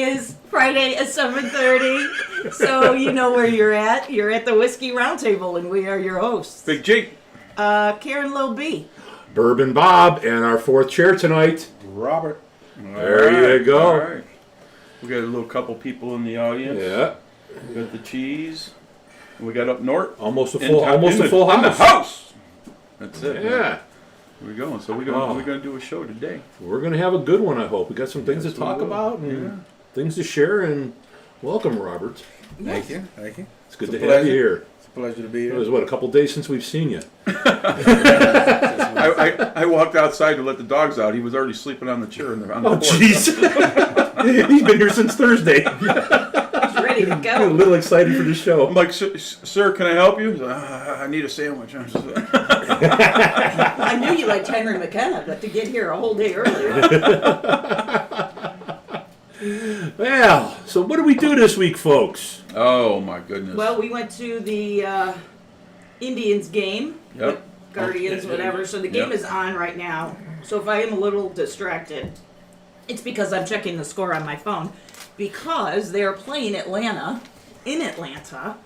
is Friday at 7:30, so you know where you're at. You're at the Whiskey Roundtable, and we are your hosts. Big G. Karen Lil B. Bourbon Bob, and our fourth chair tonight, Robert. There you go. All right. We got a little couple people in the audience. Yeah. We got the cheese. We got up north. Almost a In full In the house. house. That's it. Yeah. Man. We're going. So we're gonna do a show today. We're going to have a good one, I hope. We got some things to talk about and things to share, and welcome, Robert. Thank you. Thank you. It's good to have you here. It's a pleasure to be It here. was, a couple days since we've seen you. I walked outside to let the dogs out. He was already sleeping on the chair on the Oh, porch. jeez. He's been here since Thursday. He's ready to I'm a go. little excited for the show. I'm like, sir, can I help you? He's like, I need a sandwich. I'm just like, I knew you liked Henry McKenna, but to get here a whole day earlier. Well, so what do we do this week, folks? oh my goodness. Well, we went to the Indians game. Yep. Guardians, whatever. So the game Yep. is on right now. So if I am a little distracted, it's because I'm checking the score on my phone. Because they are playing Atlanta in Atlanta.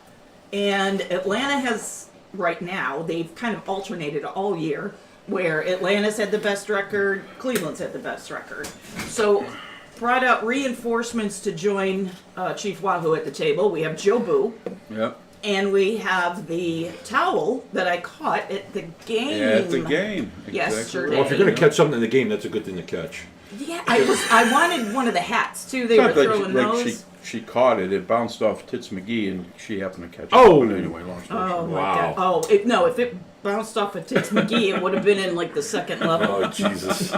And Atlanta has, right now, they've kind of alternated all year, where Atlanta's had the best record, Cleveland's had the best record. So brought out reinforcements to join Chief Wahoo at the table. We have Joe Boo. Yep. And we have the towel that I caught at the game. Yeah, at the game. Yesterday. Well, if you're going to catch something in the game, that's a good thing to catch. Yeah, I wanted one of the hats too. They were throwing those. She caught it. It bounced off Tits McGee, and she happened to catch it. Oh! But anyway, long story Oh short. my Wow. god! Oh, if it bounced off of Tits McGee, it would have been in like the second level. Oh, Jesus.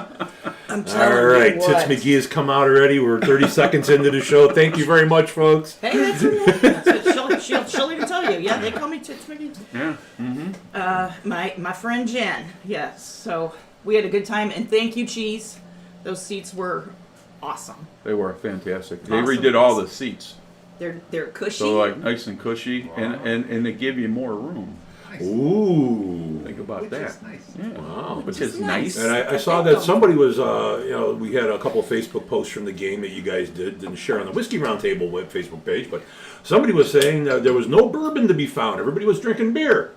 I'm telling All right, you what. Tits McGee has come out already. We're 30 seconds into the show. Thank you very much, folks. Hey, that's what she'll even tell you. Yeah, they call me Tits McGee. Yeah. Mm-hmm. My friend Jen. Yes. So we had a good time, and thank you, Cheese. Those seats were awesome. They were fantastic. They Awesome. redid all the seats. They're cushy. So like nice and cushy, and they give you more room. Ooh. Think about that. is nice. Yeah. Wow. Which is nice. nice. And I saw that somebody was, we had a couple of Facebook posts from the game that you guys didn't share on the Whiskey Roundtable web Facebook page, but somebody was saying that there was no bourbon to be found. Everybody was drinking beer.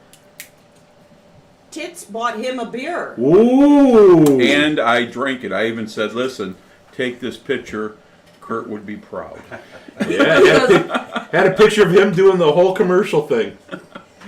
Tits bought him a beer. Ooh. And I drank it. I even said, listen, take this picture. Kurt would be proud. Yeah, had a picture of him doing the whole commercial thing.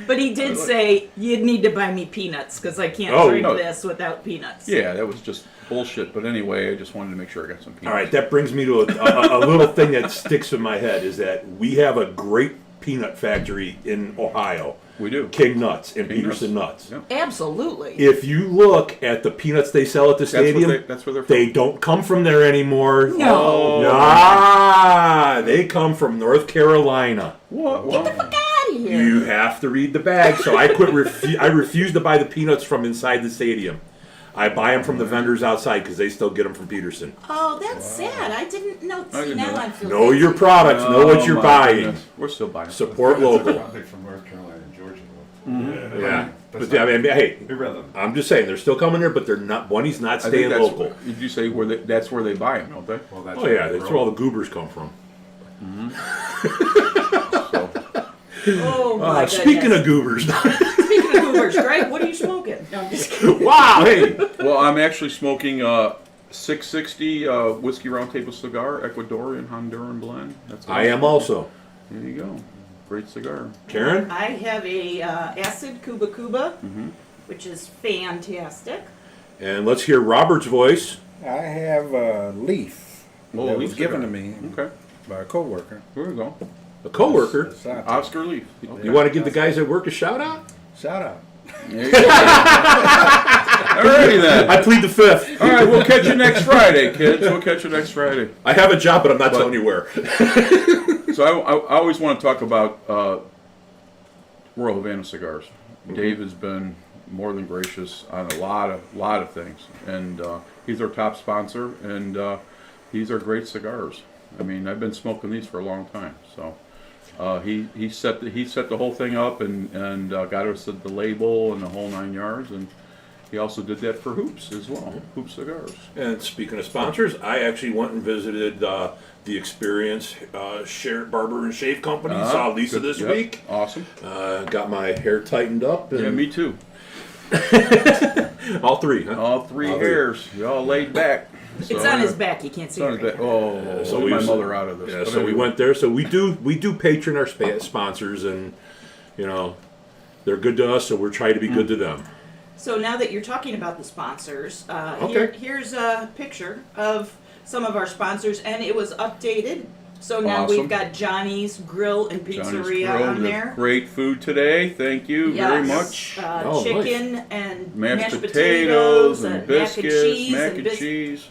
But he did say, you'd need to buy me peanuts, because I can't Oh, drink no. this without peanuts. Yeah, that was just bullshit. But anyway, I just wanted to make sure I got some peanuts. All right, that brings me to a little thing that sticks in my head, is that we have a great peanut factory in Ohio. We do. King Nuts and King Peterson Nuts. Yep. Absolutely. If you look at the peanuts they sell at the stadium, That's where they're from. they don't come from there anymore. No. Nah, they come from North Carolina. What? Get the fuck out of here. You have to read the bag. So I I refuse to buy the peanuts from inside the stadium. I buy them from the vendors outside because they still get them from Peterson. Oh, that's sad. I didn't know. I See, didn't now know that. I feel Know guilty. your products. Know what you're my buying. goodness. We're still buying. Support local. Probably from North Carolina and Georgia. Yeah. But I mean, hey, Irrelevant. I'm just saying they're still coming here, but they're not. Bunny's not I think staying that's, local. Did you say that's where they buy them, don't they? Well, that's Oh yeah, that's where all the goobers come from. So, Oh, my Speaking goodness. of goobers, Speaking of goobers, Greg, what are you smoking? No, I'm just kidding. wow, hey, well, I'm actually smoking 660 Whiskey Roundtable cigar, Ecuadorian Honduran blend. That's what I am also. There you go. Great cigar. Karen. I have a acid Cuba Cuba, which is fantastic. And let's hear Robert's voice. I have a leaf Oh, that leaf was given cigar. to me Okay. by a coworker. Here we go. A coworker. Oscar Leaf. Okay. You want to give the guys at work a shout out? Shout out. There you go. Alrighty then. I plead the fifth. All right, we'll catch you next Friday, kids. We'll catch you next Friday. I have a job, but I'm not telling you where. So I always want to talk about Royal Havana cigars. Dave has been more than gracious on a lot of things, and he's our top sponsor, and these are great cigars. I mean, I've been smoking these for a long time, so. He set the whole thing up and got us the label and the whole 9 yards, and He also did that for Hoops as well. Hoops Cigars. And speaking of sponsors, I actually went and visited the Experience Barber and Shave Company. Saw Lisa Good. this Yep. week. Awesome. Got my hair tightened up. And Yeah, me too. all three, huh? All three hairs. We all laid back. It's on his back. You can't see It's on it. his back. Right Oh, So leave we my was- mother out of this. Yeah, But so we anyway. went there. So we do patron our sponsors, and they're good to us. So we're trying to be good to them. So now that you're talking about the sponsors, Okay. here's a picture of some of our sponsors, and it was updated. So now Awesome. we've got Johnny's Grill and Johnny's Pizzeria Grill on did there. great food today. Thank you very much. Oh, Chicken and Mashed potatoes and biscuits, mac and bis- cheese.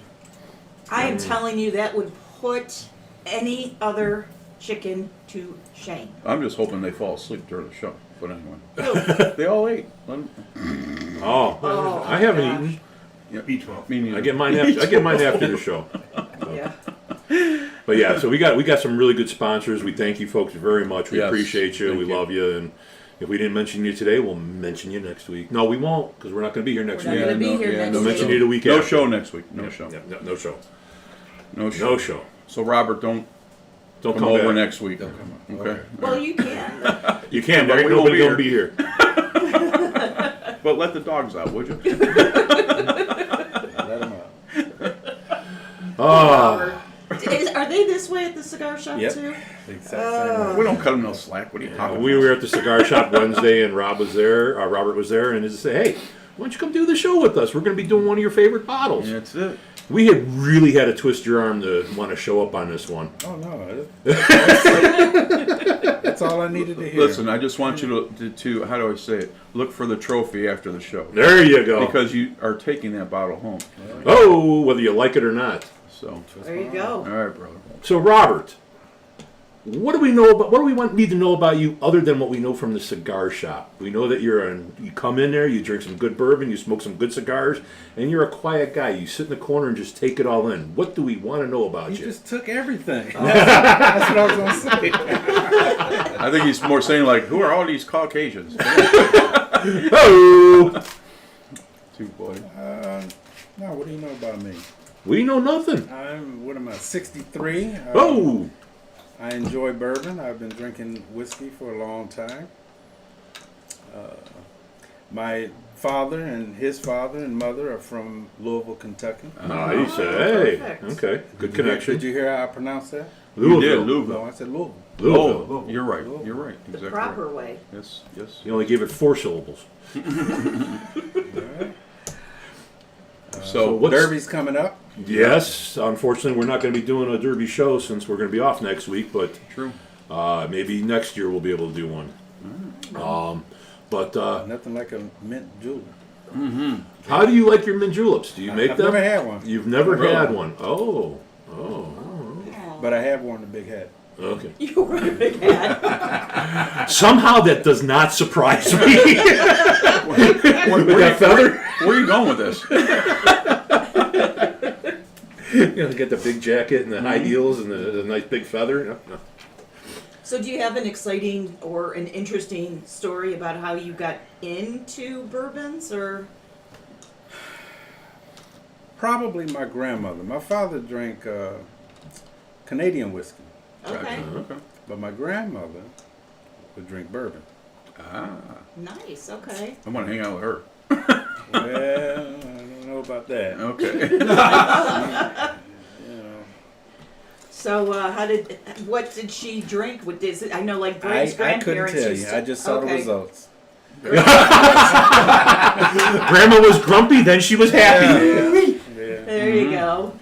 I am telling you, that would put any other chicken to shame. I'm just hoping they fall asleep during the show. But anyway, Oh, they all ate. Oh, I haven't gosh. eaten. Yeah, each one. Me neither. I get mine after the show. Yeah. But yeah, so we got some really good sponsors. We thank you folks very much. We Yes, appreciate you. thank We you. love you. And if we didn't mention you today, we'll mention you next week. No, we won't, because we're not going to be here next We're week. not gonna be here next We'll week. mention you the week No after. show next week. No Yeah, show. yeah, no show. No show. No show. So Robert, don't Don't come come over back. next week. Okay. Well, you can. You can, but But ain't we won't nobody be going to be here. But let the dogs out, would you? Let 'em out. Oh, Are they this way at the cigar shop Yep. too? The exact same way. We don't cut them no slack. What are you talking about? we were at the cigar shop Wednesday, and Robert was there, and he said, "Hey, why don't you come do the show with us? We're going to be doing one of your favorite bottles." That's it. We had really had to twist your arm to want to show up on this one. Oh no, that's all I needed to hear. Listen, I just want you to how do I say it? Look for the trophy after the show. There you go. Because you are taking that bottle home. Oh, whether you like it or not. So, There you go. all right, brother. So, Robert, what do we know about? What do we need to know about you other than what we know from the cigar shop? We know that you come in there, you drink some good bourbon, you smoke some good cigars, and you're a quiet guy. You sit in the corner and just take it all in. What do we want to know about You you? just took everything. That's what I was gonna say. I think he's more saying like, who are all these Caucasians? Oh, Too boy. No, what do you know about me? we know nothing. What am I, 63? Oh, I enjoy bourbon. I've been drinking whiskey for a long time. My father and his father and mother are from Louisville, Kentucky. nice. Hey, perfect. okay, good connection. Did you hear how I pronounced that? You did, Louisville. Louisville. No, I said Louisville. Louisville. Oh, you're right. You're right. The Exactly proper right. way. Yes, yes. You only gave it 4 syllables. So, what's- Derby's coming up. Yes, unfortunately, we're not going to be doing a Derby show since we're going to be off next week, but true. maybe next year we'll be able to do one. But Nothing like a mint julep. how do you like your mint juleps? Do you make I've them? never had one, You've never Really? had one. Oh, but I have worn a big hat. okay. You were a big hat. Somehow that does not surprise me. Where, With that feather? where are you going with this? Get the big jacket and the high heels and the nice big feather. No. So do you have an exciting or an interesting story about how you got into bourbons, or? Probably my grandmother. My father drank Canadian whiskey, Okay. Okay. but my grandmother would drink bourbon. Ah, Nice. Okay. I want to hang out with her. Well, I don't know about that. Okay. You know, So what did she drink? What is it? I know, like I Bray's couldn't grandparents tell used you. to. I just saw the Okay. results. Grandma was grumpy, then she was happy. Yeah. There you go.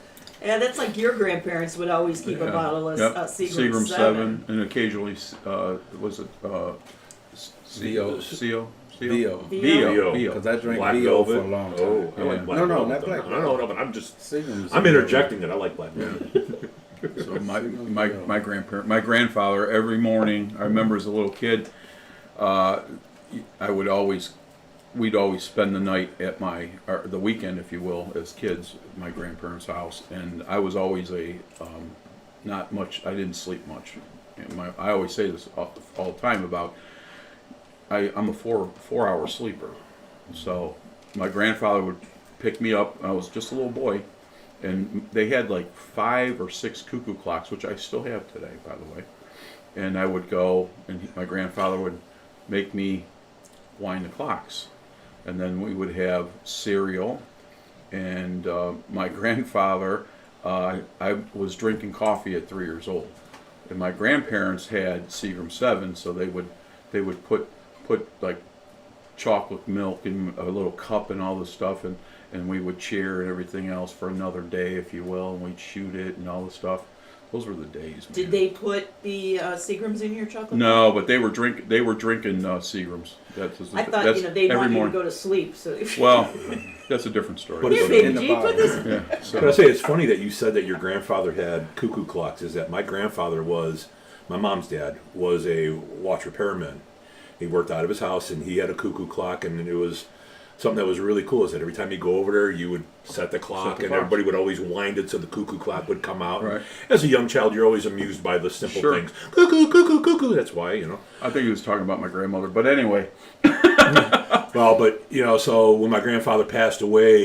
Yeah, that's like your grandparents would always keep a bottle of Yep. Seagram 7. and occasionally, was it VO. CO? VO. VO. Because I drank Black VO velvet. for a long time. Oh, I Yeah. like black No, no, velvet, not though. black No, but I'm just. Seagram's I'm interjecting that I like black velvet. So my grandfather, every morning, I remember as a little kid, we'd always spend the night at the weekend, if you will, as kids, at my grandparents' house, and I was always not much. I didn't sleep much. And I always say this all the time about I'm a 4 hour sleeper, so my grandfather would pick me up. I was just a little boy, and they had like 5 or 6 cuckoo clocks, which I still have today, by the way. And I would go, and my grandfather would make me wind the clocks, and then we would have cereal. And my grandfather, I was drinking coffee at 3 years old, and my grandparents had Seagram 7, so they would put like chocolate milk in a little cup and all this stuff, and we would cheer and everything else for another day, if you will, and we'd shoot it and all this stuff. Those were the days. Man. Did they put the Seagrams in your chocolate? No, but they were drinking Seagrams. I thought they every want you to morning. go to sleep. So Well, that's a different story. But here, it's baby, in the G, put bottle. this. Yeah. So. But I say it's funny that you said that your grandfather had cuckoo clocks. Is that my grandfather was, my mom's dad was a watch repairman. He worked out of his house and he had a cuckoo clock, and it was something that was really cool. Is that every time you go over there, you would set the clock, and everybody would always wind it so the cuckoo clock would come out. Right. As a young child, you're always amused by the simple Sure. things. Cuckoo, cuckoo, cuckoo. That's why, I think he was talking about my grandmother, but anyway. Well, but so when my grandfather passed away,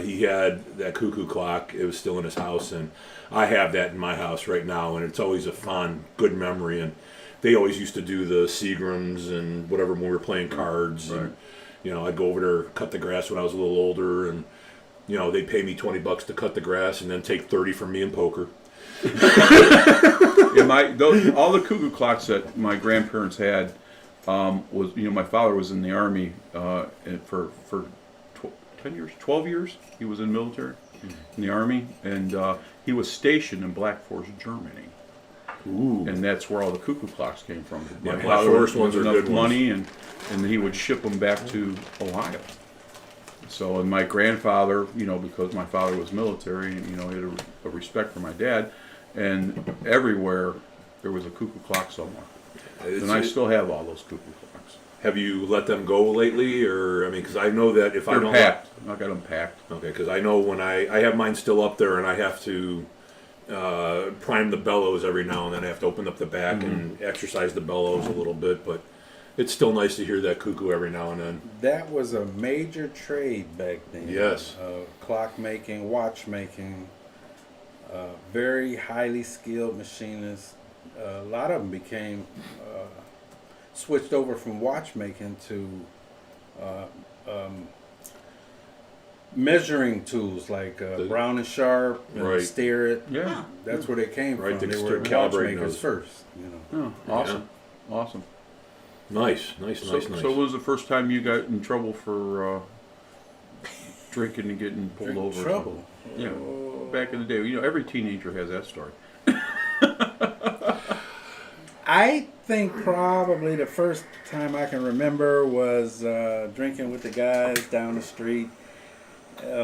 he had that cuckoo clock. It was still in his house, and I have that in my house right now, and it's always a fond, good memory. And they always used to do the Seagrams and whatever when we were playing cards. Right. And, I'd go over there, cut the grass when I was a little older, and they'd pay me $20 to cut the grass, and then take 30 from me in poker. Yeah, all the cuckoo clocks that my grandparents had was my father was in the army and for 10 years, 12 years he was in the military, in the army, and he was stationed in Black Forest, Germany. Ooh. And that's where all the cuckoo clocks came from. Yeah, My Black father Forest was ones are enough good ones. money, and he would ship them back to Ohio. So, and my grandfather, because my father was military, and he had a respect for my dad, and everywhere there was a cuckoo clock somewhere. And I still have all those cuckoo clocks. Have you let them go lately, or because I know that if I They're don't packed. I got them packed. Okay, because I know when I have mine still up there, and I have to prime the bellows every now and then. I have to open up the back and exercise the bellows a little bit, but it's still nice to hear that cuckoo every now and then. That was a major trade back then. Yes. Clock making, watch making, very highly skilled machinists. A lot of them became switched over from watchmaking to measuring tools like Brown and Sharp and Right. Steer It. Yeah. That's where they came Right, from. they They were started calibrating watchmakers those. first. Oh, awesome. Awesome. Nice. So what was the first time you got in trouble for drinking and getting pulled over? or Trouble. something? Yeah. Back in the day, every teenager has that story. I think probably the first time I can remember was drinking with the guys down the street.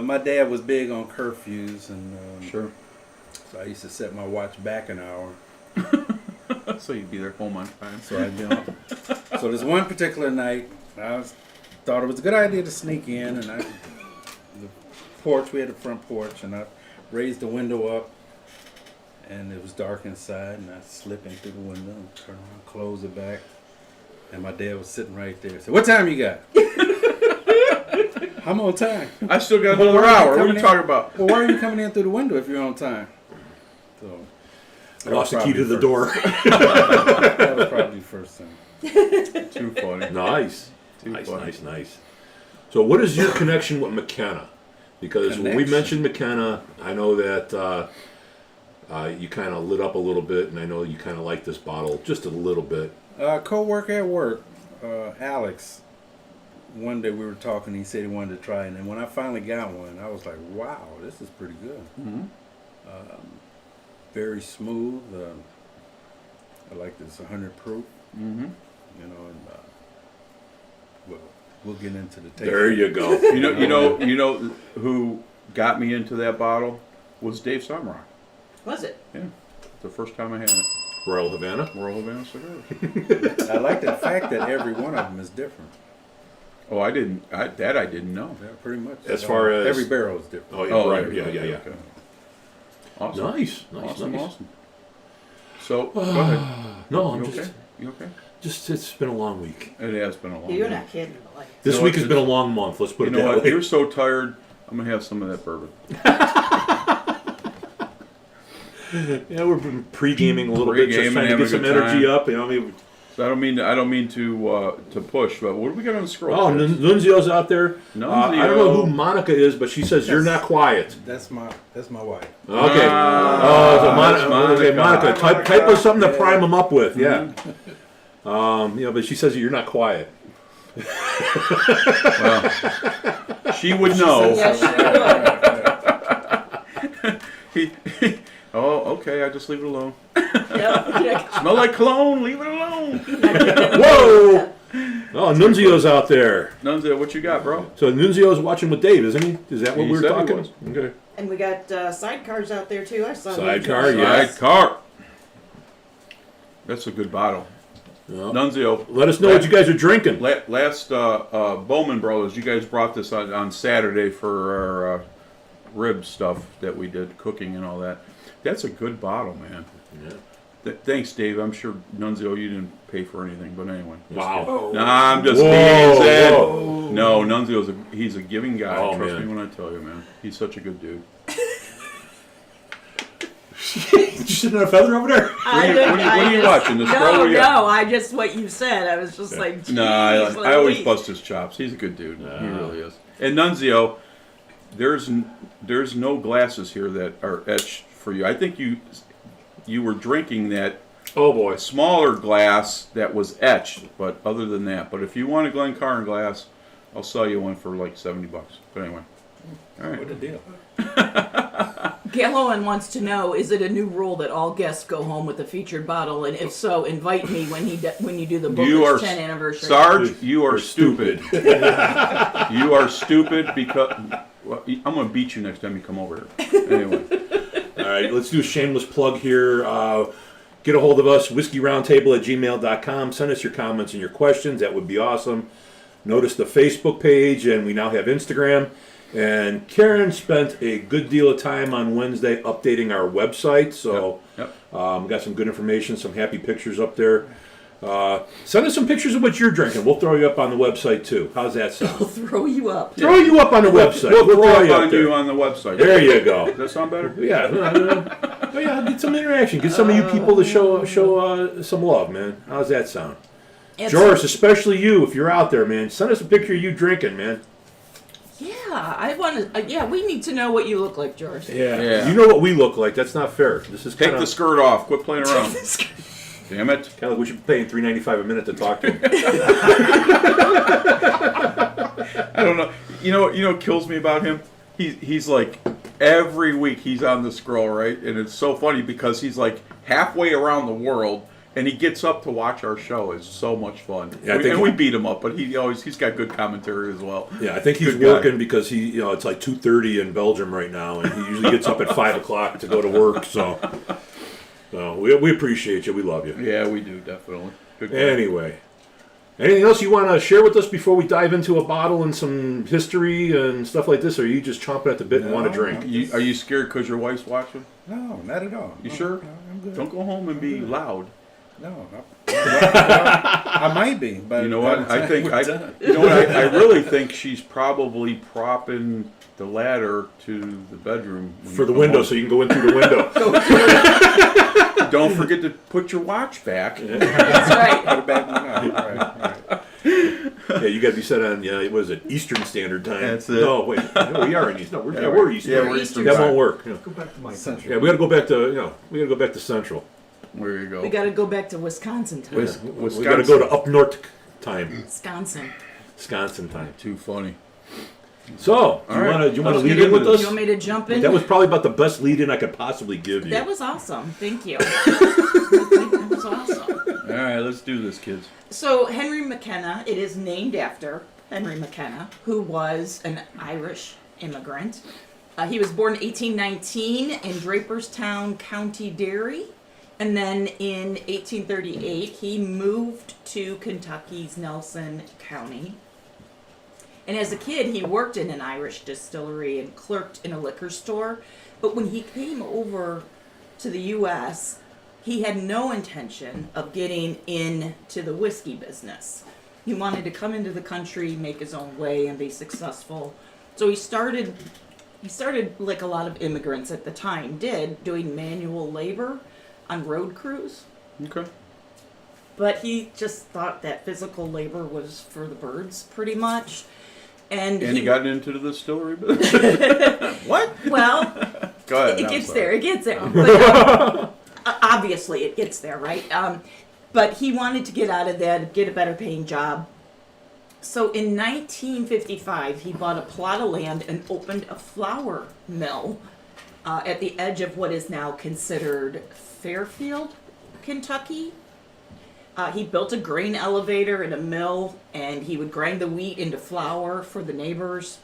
My dad was big on curfews, and Sure. so I used to set my watch back an hour. So you'd be there home on time. So I'd be on. So this one particular night, thought it was a good idea to sneak in, and the porch, we had a front porch, and I raised the window up, and it was dark inside, and I slip in through the window and turn around, close it back, and my dad was sitting right there. I said, "What time you got?" "I'm on time." I still got Well, another why are you hour. What are coming you in? talking about? "Well, why are you coming in through the window if you're on time?" So I lost the key to the door. that was probably the first time. Too funny. Nice. Too funny. Nice. So what is your connection with McKenna? Because when we Connection. mentioned McKenna, I know that you kind of lit up a little bit, and I know you kind of like this bottle just a little bit. Co-worker at work, Alex, one day we were talking, he said he wanted to try it, and when I finally got one, I was like, wow, this is pretty good. Mm-hmm. Very smooth. I like this 100 proof, Mm-hmm. and we'll get into the taste. There you go. You know who got me into that bottle was Dave Sumrock. Was it? Yeah. The first time I had it. Royal Havana. Royal Havana cigars. I like the fact that every one of them is different. Oh, I didn't know. Yeah, pretty much. As far as- every barrel is different. Oh, yeah, Oh, right. okay, Yeah. okay. Awesome. Nice. Awesome. Nice. Awesome. So, go ahead. No, I'm You just. okay? You okay? it's been a long week. It has been a long You're week. not kidding. Like, This know week what, has been a long month. Let's put You it know that what? way. You're so tired. I'm gonna have some of that bourbon. Yeah, we've been pre-gaming a little bit, just Pre-gaming, trying to having get a some good energy time. up. You know, I mean, So I don't mean to push, but what do we got on the scroll? oh, kids? Nunzio's out there. I don't know who Nunzio. Monica is, but she says you're not quiet. That's my wife. Okay. So Monica, type us something to prime them up with. Yeah. But she says you're not quiet. Well, she would know. yeah, she Oh, okay. I just leave it alone. would. Yeah. Smell like cologne. Leave it alone. Whoa! Oh, Nunzio's out there. Nunzio, what you got, bro? So Nunzio's watching with Dave, isn't he? Is that what He we were said he talking? was. Okay. And we got sidecars out there too. I saw Sidecar, those. yeah. Sidecar. That's a good bottle. Well, Nunzio. let us know what you guys are drinking. Last Bowman Brothers, you guys brought this on Saturday for our rib stuff that we did, cooking and all that. That's a good bottle, man. Yeah. Thanks, Dave. I'm sure Nunzio, you didn't pay for anything, but anyway. Wow. Nah, I'm just Whoa, teasing. whoa. No, Nunzio's he's a giving guy. Oh, Trust man. me when I tell you, man. He's such a good dude. You sitting on a feather over there? What are you watching? The scroll No, or yeah? no, I just what you said. I was just like, No, I geez, always Louise. bust his chops. He's a good dude. He really is. And Nunzio, there's no glasses here that are etched for you. I think you were drinking that Oh boy. smaller glass that was etched, but other than that. But if you want a Glencairn glass, I'll sell you one for like $70. But anyway. All right. What a deal. Gallowan wants to know: is it a new rule that all guests go home with a featured bottle? And if so, invite me when you do the You are Booker's 10th anniversry. Sarge, you are stupid. You are stupid because well, I'm going to beat you next time you come over here. Anyway. All right, let's do a shameless plug here. Get a hold of us, whiskeyroundtable@gmail.com. Send us your comments and your questions. That would be awesome. Notice the Facebook page, and we now have Instagram. And Karen spent a good deal of time on Wednesday updating our website. So Yep. got some good information, some happy pictures up there. Send us some pictures of what you're drinking. We'll throw you up on the website too. How's that sound? We'll throw you up. Throw you up on the website. We'll throw throw it you on up there. you on the website. There you go. Does that sound better? Yeah, get some interaction. Get some of you people to show some love, man. How's that sound? It's- Joris, especially you, if you're out there, man, send us a picture of you drinking, man. Yeah, I want to. Yeah, we need to know what you look like, George. Yeah. You know what we look like. That's not fair. This is Take kind the of skirt off. Quit playing around. Damn it. like we should be paying $3.95 a minute to talk to him. I don't know. You know what kills me about him? He's like every week he's on the scroll, right? And it's so funny because he's like halfway around the world and he gets up to watch our show. It's so much fun. Yeah, I think- we beat him up, but he's got good commentary as well. Yeah, I think he's Good guy. working because it's like 2:30 in Belgium right now, and he usually gets up at 5 o'clock to go to work. So we appreciate you. We love you. Yeah, we do definitely. Good guy. Anyway, anything else you want to share with us before we dive into a bottle and some history and stuff like this? Or are you just chomping at the bit and want to drink? Are you scared because your wife's watching? No, not at all. You No, sure? No, I'm good. Don't go home and be loud. No, I might be, but You know by what? the I time think we're done- I really think she's probably propping the ladder to the bedroom when For you the come window, home. so you can go in through the window. Don't forget to put your watch back. That's right. Put it back in the right. Yeah, you got to be set on, what is it, Eastern Standard Time. That's it. No, wait, no, we are in Eastern. No, we're Eastern. Yeah, we're Eastern. That Time. won't work. Yeah. Go back to my Central. country. Yeah, we got to go back to, we got to go back to Central. There you go. We got to go back to Wisconsin time. We got to go to up north time, Wisconsin. Wisconsin time. Too funny. So, do you right, want to let's lead get in with into us? You want me to jump in? That was probably about the best lead in I could possibly give you. That was awesome. Thank you. That was awesome. All right, let's do this, kids. So Henry McKenna, it is named after Henry McKenna, who was an Irish immigrant. He was born in 1819 in Draperstown, County Derry. And then in 1838, he moved to Kentucky's Nelson County. And as a kid, he worked in an Irish distillery and clerked in a liquor store. But when he came over to the U.S., he had no intention of getting into the whiskey business. He wanted to come into the country, make his own way, and be successful. So he started like a lot of immigrants at the time did, doing manual labor on road crews. Okay. But he just thought that physical labor was for the birds, pretty much. And he got into the distillery business. What? Well, Go ahead. it I'm gets sorry. there. It gets there. But, obviously, it gets there, right? But he wanted to get out of that, get a better paying job. So in 1955, he bought a plot of land and opened a flour mill at the edge of what is now considered Fairfield, Kentucky. He built a grain elevator and a mill, and he would grind the wheat into flour for the neighbors.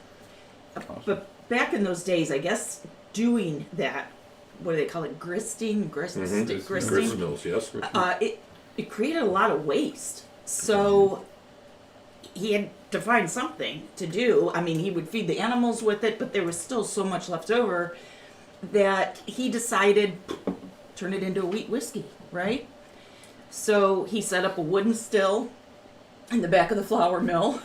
But back in those days, I guess doing that, what do they call it, gristing? Grist mills, yes. It created a lot of waste. So he had to find something to do. I mean, he would feed the animals with it, but there was still so much left over that he decided turn it into a wheat whiskey, right? So he set up a wooden still in the back of the flour mill,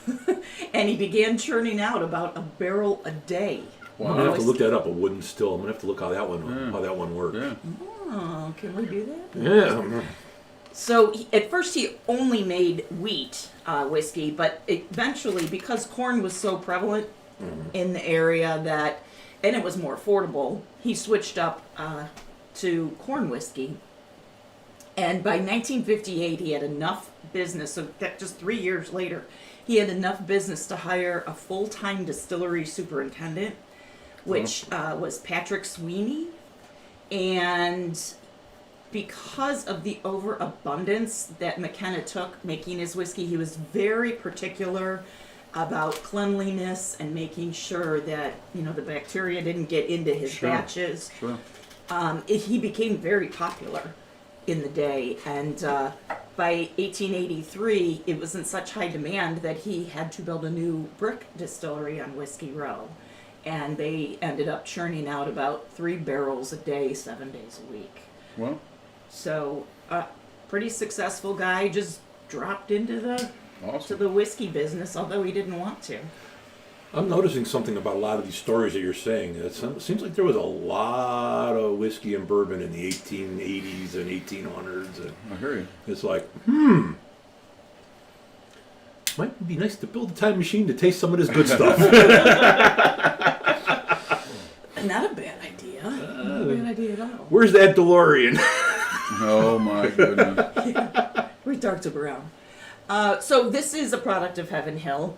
and he began churning out about a barrel a day. Wow. I'm gonna have to look that up. A wooden still. I'm gonna have to look how that one works. Yeah. Oh, can we do that? Yeah. So at first he only made wheat whiskey, but eventually, because corn was so prevalent in the area and it was more affordable, he switched up to corn whiskey. And by 1958, he had enough business, so that just 3 years later, he had enough business to hire a full-time distillery superintendent, which was Patrick Sweeney. And because of the overabundance that McKenna took making his whiskey, he was very particular about cleanliness and making sure that, the bacteria didn't get into his batches. Sure. He became very popular in the day, and by 1883, it was in such high demand that he had to build a new brick distillery on Whiskey Row, and they ended up churning out about 3 barrels a day, 7 days a week. Well, So, pretty successful guy, just dropped into to awesome. the whiskey business, although he didn't want to. I'm noticing something about a lot of these stories that you're saying. It seems like there was a lot of whiskey and bourbon in the 1880s and 1800s. And I hear you. it's like, might be nice to build a time machine to taste some of this good stuff. Not a bad idea. Not a bad idea at all. Where's that DeLorean? Oh my goodness. We darked it around. So this is a product of Heaven Hill.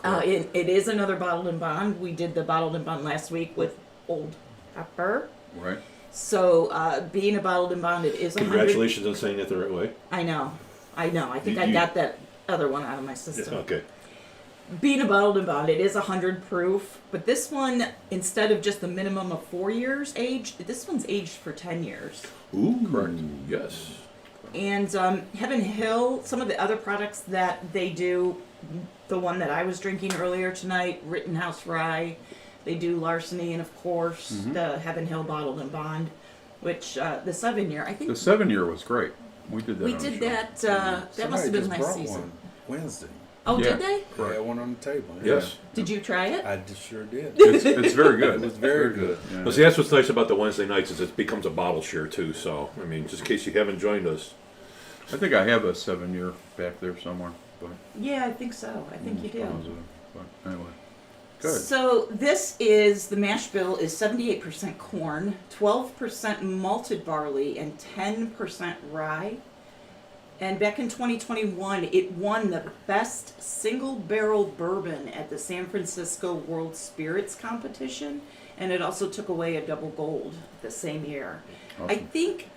It is another bottled and bond. We did the bottled and bond last week with Old Pepper. Right. So being a bottled and bond, it is 100. Congratulations on saying that the right way. I know. I think I got that other one out of my system. Okay. Being a bottled and bond, it is 100 proof, but this one, instead of just the minimum of 4 years aged, this one's aged for 10 years. Ooh, Correct. Yes. And Heaven Hill, some of the other products that they do, the one that I was drinking earlier tonight, Rittenhouse Rye, they do Larceny, and of course the Heaven Hill Bottled and Bond, which the 7-year, I think The 7-year was great. We did that. we on did the show. that. That Somebody must have been just last brought season. one Wednesday. Oh, Yeah. did they? I had one on the table. Yes. Did you try it? I sure did. It's very good. It was very good. Yeah. Well, see, that's what's nice about the Wednesday nights is it becomes a bottle share too. So, I mean, just in case you haven't joined us. I think I have a 7-year back there somewhere, but Yeah, I think so. I think you do. positive. But anyway, good. So the mash bill is 78% corn, 12% malted barley, and 10% rye. And back in 2021, it won the best single barrel bourbon at the San Francisco World Spirits Competition, and it also took away a double gold the same year. I Awesome. think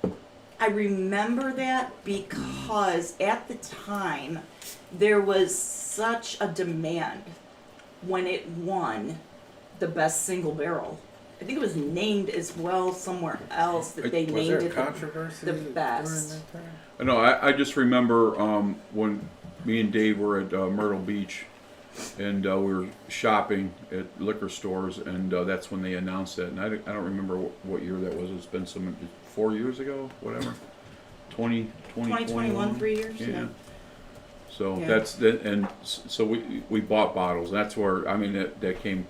I remember that because at the time there was such a demand when it won the best single barrel. I think it was named as well somewhere else that they Was named there it controversy the during best. that time? No, I just remember when me and Dave were at Myrtle Beach, and we were shopping at liquor stores, and that's when they announced that. And I don't remember what year that was. It's been 4 years ago, whatever. 2021, 3 years. Yeah. So Yeah. that's that, and so we bought bottles. That's where I mean that came.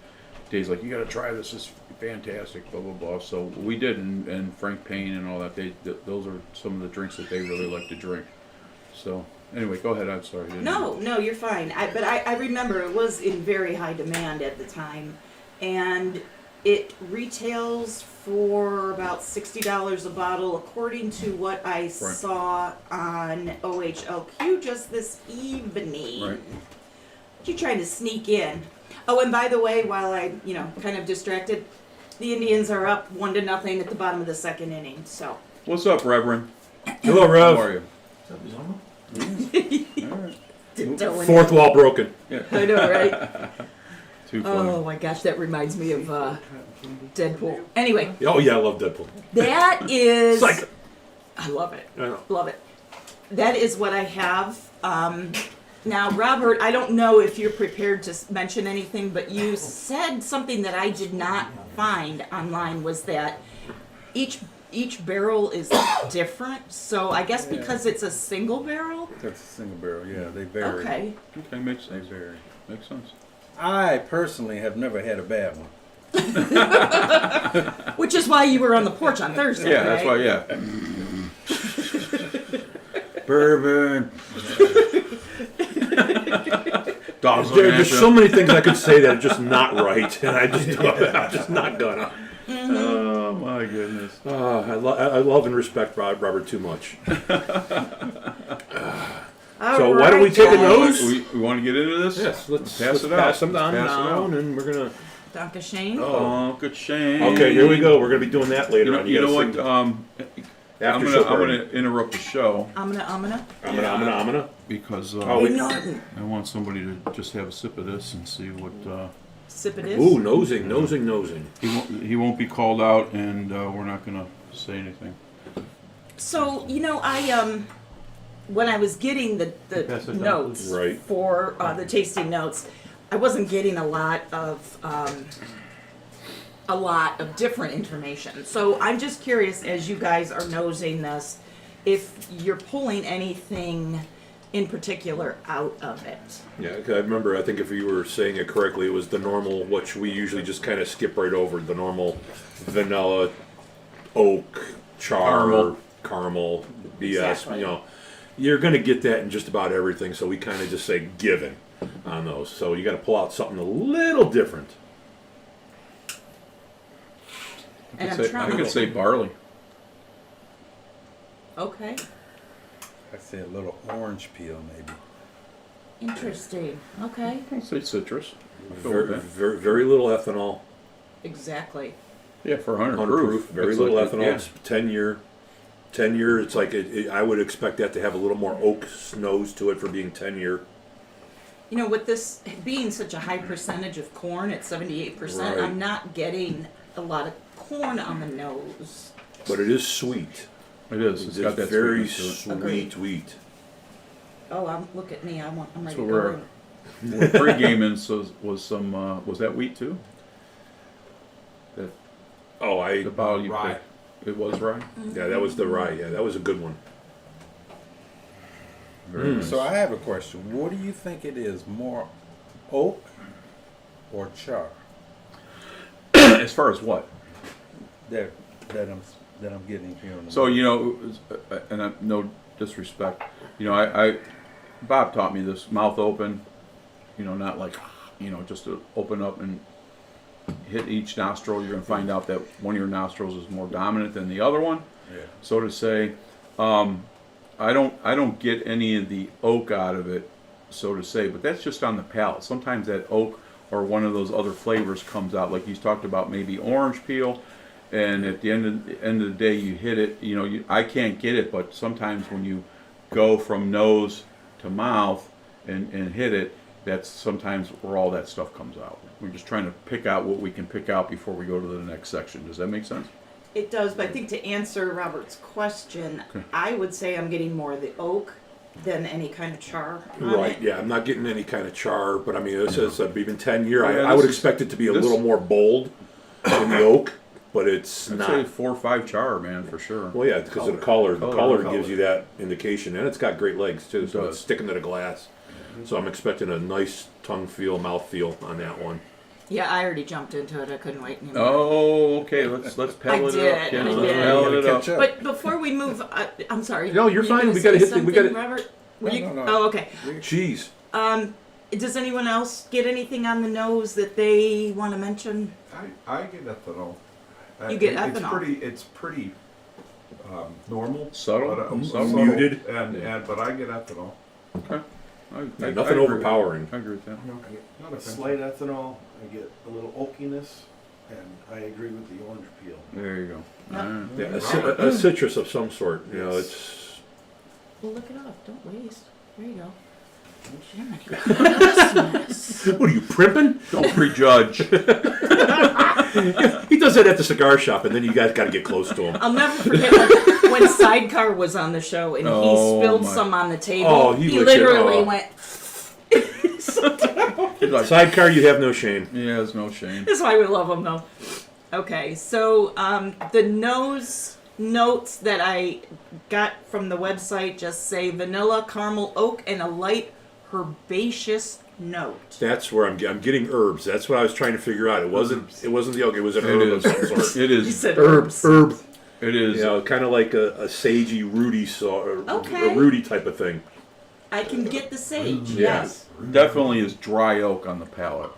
Dave's like, you got to try this. It's fantastic. Blah blah blah. So we did, and Frank Payne and all that. Those are some of the drinks that they really like to drink. So anyway, go ahead. I'm sorry. No, you're fine. But I remember it was in very high demand at the time, and it retails for about $60 a bottle, according to what I saw on OHLQ just this evening. Right. What you trying to sneak in? Oh, and by the way, while I, kind of distracted, the Indians are up 1-0 at the bottom of the second inning. So. What's up, Reverend? Hello, Rev. How are you? All right. Fourth wall broken. Yeah. I know, right? Too funny. Oh my gosh, that reminds me of Deadpool. Anyway, Oh yeah, I love Deadpool. that is. Psych. I love it. I know. Love it. That is what I have. Now, Robert, I don't know if you're prepared to mention anything, but you said something that I did not find online, was that each barrel is different. So I guess because it's a single barrel. That's a single barrel. Yeah, they vary. Okay. Okay, makes They sense. vary. Makes sense. I personally have never had a bad one. Which is why you were on the porch on Thursday. Yeah, that's why. right? Yeah. Bourbon. Dogs on There's Nashville. so many things I could say that are just not right, and I'm just not gonna. Oh my goodness. I love and respect Robert too much. All So why don't we right, take a guys. note? We want to get into this? Yes, let's Pass it out. pass them on Pass it down, out. and we're gonna. Dr. Shane. Oh, good shame. Okay, here we go. We're gonna be doing that later on. You know gotta what? sing I'm after show gonna interrupt the show I'm gonna. I'm gonna. because Oh, Hey, wait. Norton. I want somebody to just have a sip of this and see what. Sip it is. Ooh, nosing. He won't be called out, and we're not gonna say anything. So I when I was getting Pass the it down, notes Right. for the tasting notes, I wasn't getting a lot of different information. So I'm just curious, as you guys are nosing this, if you're pulling anything in particular out of it. Yeah, 'cause I remember. I think if you were saying it correctly, it was the normal, which we usually just kind of skip right over. The normal vanilla, oak, char, caramel, BS. Exactly. You're gonna get that in just about everything. So we kind of just say given on those. So you got to pull out something a little different. And I'm I trying. could say barley. Okay. I say a little orange peel, maybe. Interesting. Okay. I'd say citrus. I'll go with Very, that. very little ethanol. Exactly. Yeah, for 100 100 proof. Very It's little like- ethanol. yeah. It's 10 year. 10 year. It's like I would expect that to have a little more oak nose to it for being 10 year. With this being such a high percentage of corn at 78%, Right. I'm not getting a lot of corn on the nose. But it is sweet. It is. It's got that very sweetness to it. Agreed. sweet wheat. Oh, look at me! I'm ready So to we're go. Well, pre-gaming was some was that wheat too? That Oh, the bottle you rye. picked. It was rye. Yeah, that was the rye. Yeah, that was a good one. Very nice. So I have a question. What do you think it is, more oak or char? As far as what? That I'm getting here. On the So and no disrespect, I Bob taught me this: mouth open, not like, just to open up and hit each nostril. You're going to find out that one of your nostrils is more dominant than the other one. Yeah. So to say, I don't get any of the oak out of it, so to say, but that's just on the palate. Sometimes that oak or one of those other flavors comes out, like you talked about, maybe orange peel. And at the end of the day, you hit it. I can't get it, but sometimes when you go from nose to mouth and hit it, that's sometimes where all that stuff comes out. We're just trying to pick out what we can pick out before we go to the next section. Does that make sense? It does, but I think to answer Robert's question, I would say I'm getting more of the oak than any kind of char on Right, it. yeah, I'm not getting any kind of char, but I mean, it's even 10 year. Yeah, I would this is- expect it to be a this- little more bold in the oak, but it's I'd not. say 4 or 5 char, man, for sure. Well, yeah, because of the color. The color Color. gives you that indication, and it's got great legs too, so does. it's sticking to the glass. So I'm expecting a nice tongue feel, mouth feel on that one. Yeah, I already jumped into it. I couldn't wait anymore. Oh, okay. Let's palate it did, up. Ken. I Let's did. palate it up. Catch up. But before we move, I'm sorry. No, you're You fine. gonna We gotta say hit the- we something, gotta- Robert? Were No, you- no, no. Oh, okay. Cheese. Does anyone else get anything on the nose that they want to mention? I get ethanol. You get It's ethanol. It's pretty normal. Subtle? But, Subtle? Muted. But I get ethanol. Okay. Yeah, I nothing agree. overpowering. I agree with that. I get not A slight ethanol, I get a little oakiness, and I agree with the orange peel. There you go. Yep. All right. Yeah, a citrus of some sort. You know, it's. Well, look it up. Don't waste. There you go. Jiminy Christmas. What are you primping? Don't prejudge. He does that at the cigar shop, and then you guys got to get close to him. I'll never forget when Sidecar was on the show and Oh, he spilled my. some on the table. Oh, he he would literally get- went. He's like, Sidecar, you have no shame. yeah, there's no shame. That's why we love him, though. Okay, so the nose notes that I got from the website just say vanilla, caramel, oak, and a light herbaceous note. That's where I'm getting herbs. That's what I was trying to figure out. It wasn't the oak. It was an It herb of is. some sort. It You is. said Herb. herbs. It is. You know, kind of like a sagey, rooty, Okay. a rooty type of thing. I can get the sage. Yeah. Yes. Definitely is dry oak on the palate.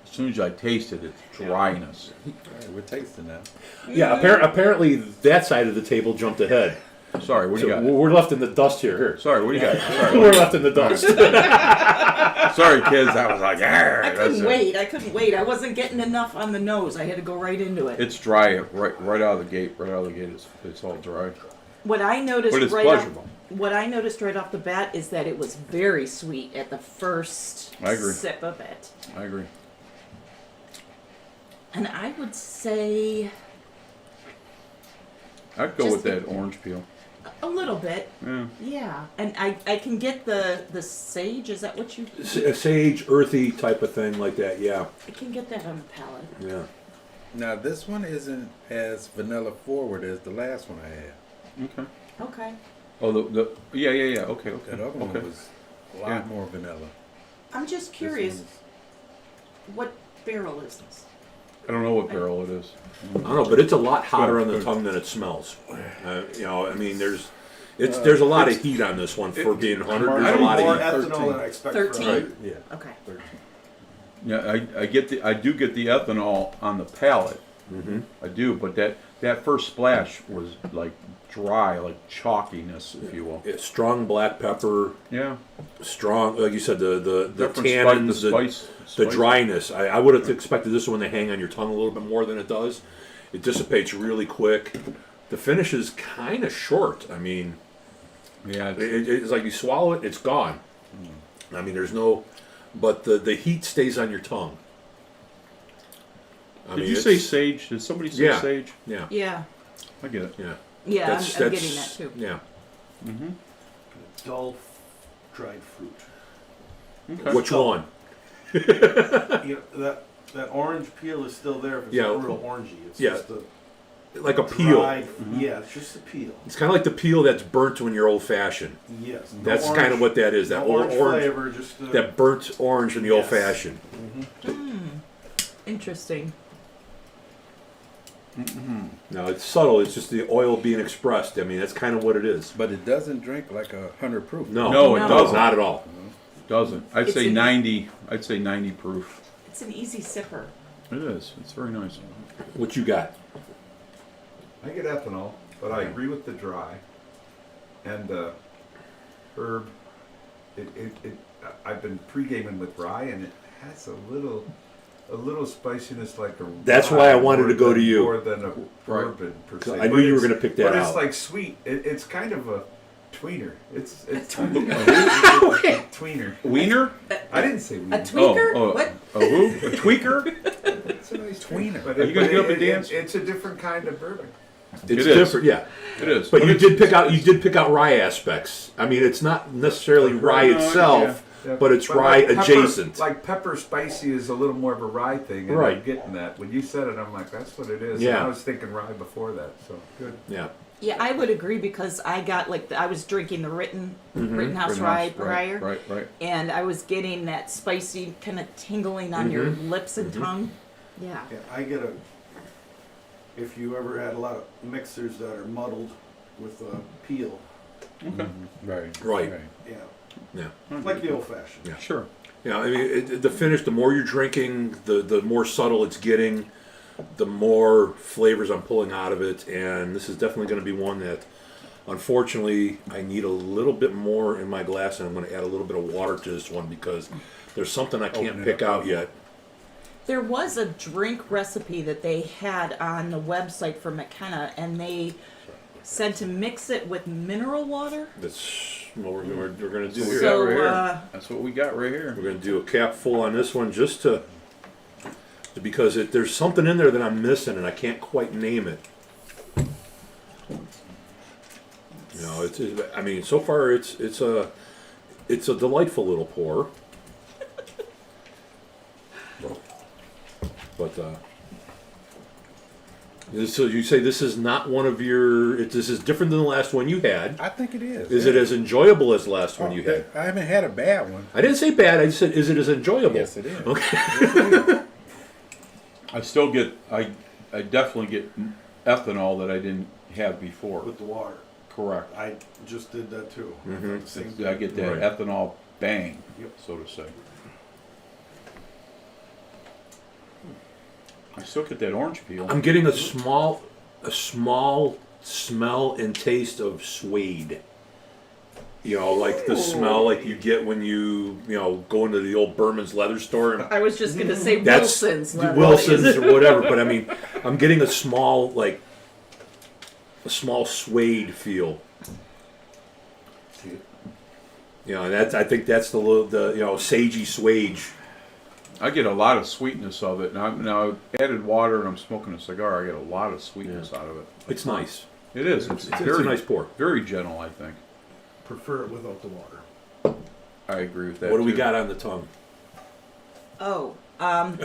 As soon as I taste it, it's dryness. Alright, we're tasting that. Yeah. Apparently, that side of the table jumped ahead. Sorry, what do So you got? we're left in the dust here. Here. Sorry, what do you got? We're left in the dust. Sorry, kids. I was like, I couldn't wait. I couldn't wait. I wasn't getting enough on the nose. I had to go right into it. It's dry right out of the gate. Right out of the gate, it's all dry. What I noticed But it's right pleasurable. what I noticed right off the bat is that it was very sweet at the first I agree. sip of it. I agree. And I would say I'd go Just with that orange peel. a little bit. Yeah. Yeah. And I can get the sage, is that what you A sage, earthy type of thing like that. Yeah. I can get that on the palate. Yeah. Now this one isn't as vanilla forward as the last one I had. Okay. Okay. Oh, the yeah. Okay. That other one Okay. was a lot Yeah. more vanilla. I'm just This curious, one's- what barrel is this? I don't know what barrel it is. I don't know, but it's a lot hotter on the Good. tongue than it smells. You know, I mean, there's a lot of heat on this one for being 100. I There's a don't lot More of heat. ethanol than I expect. 13? Right. Yeah. Okay. Yeah, I do get the ethanol on the palate. Mm-hmm. I do, but that first splash was like dry, like chalkiness, if you will. It's strong black pepper, Yeah. strong, like you said, the Different tannins, the spice. the dryness. I would have expected this one to hang on your tongue a little bit more than it does. It dissipates really quick. The finish is kind of short. I mean, Yeah. it's like you swallow it, it's gone. I mean, there's no, but the heat stays on your tongue. I Did mean, you say it's- sage? Did somebody say Yeah. sage? Yeah, Yeah. I get it. yeah. Yeah, That's- I'm that's- getting that too. Yeah. Mm-hmm. Dull dried fruit. Okay. Which one? You know, that orange peel is still there, but it's Yeah. not real orangey. It's Yeah. just the Like a peel. dried. Yeah, it's just the peel. It's kind of like the peel that's burnt when you're old fashioned. Yes. no That's orange- kind of what that is. That no old orange, flavor, just the, that burnt orange in the old Yes. fashioned. Interesting. No, it's subtle. It's just the oil being expressed. I mean, that's kind of what it is. But it doesn't drink like 100 proof. No, No, it doesn't. Not at all. Doesn't. I'd It's say an- 90. I'd say 90 proof. It's an easy sipper. It is. It's very nice. What you got? I get ethanol, but I agree with the dry. And herb, I've been pre-gaming with rye, and it has a little spiciness like a. That's rye why I wanted more to go to than- you. More than a bourbon per se. I knew But you were it's- going to pick that But out. it's like sweet. It's kind of a tweener. It's tweener. Wiener? I didn't say A wiener. tweaker? What? A who? A tweaker? It's a nice Tweener. But Are you gonna get up and dance? It's a different kind of bourbon. It's It is. different, yeah. It is. But you it's- did pick out rye aspects. I mean, it's not necessarily rye No, itself, Yeah, but it's but rye like pepper- adjacent. Like pepper spicy is a little more of a rye thing, and Right. I'm getting that. When you said it, I'm like, that's what it is. Yeah. And I was thinking rye before that, so good. Yeah. Yeah, I would agree because I got I was drinking the Rittenhouse Rittenhouse, rye right, prior, Right. and I was getting that spicy kind of tingling on your lips and tongue. Yeah. Yeah, I get if you ever had a lot of mixers that are muddled with peel, Okay. Right. yeah, Yeah. like the old fashioned. Yeah. Sure. Yeah, I mean, the finish, the more you're drinking, the more subtle it's getting, the more flavors I'm pulling out of it, and this is definitely going to be one that, unfortunately, I need a little bit more in my glass, and I'm going to add a little bit of water to this one because there's something I can't Open it pick up. out yet. There was a drink recipe that they had on the website for McKenna, and they said to mix it with mineral water. That's what we're going to do That's what we here. got So, right here. That's what we got right here. We're going to do a cap full on this one just because there's something in there that I'm missing and I can't quite name it. You know, I mean, so far it's a delightful little pour. But so you say this is not one of your. This is different than the last one you had. I think it is. Is it as enjoyable as the last one you had? I haven't had a bad one. I didn't say bad. I just said, is it as enjoyable? Yes, it is. Okay. I still get. I definitely get ethanol that I didn't have before. With the water. Correct. I just did that too. Mhm. The same I get that Right. ethanol bang, Yep. so to say. I still get that orange peel. I'm getting a small smell and taste of suede. You know, like the smell like you get when you go into the old Berman's leather store. And I was just going to say that's Wilson's. leather. Wilson's or whatever. But I mean, I'm getting a small suede feel. You know, and I think that's the sagey suede. I get a lot of sweetness of it. Now I've added water and I'm smoking a cigar. I get a lot of sweetness out of it. It's nice. It is. It's It's very a nice pour. very gentle. I think. Prefer it without the water. I agree with that. What do we too. got on the tongue? Oh, I'm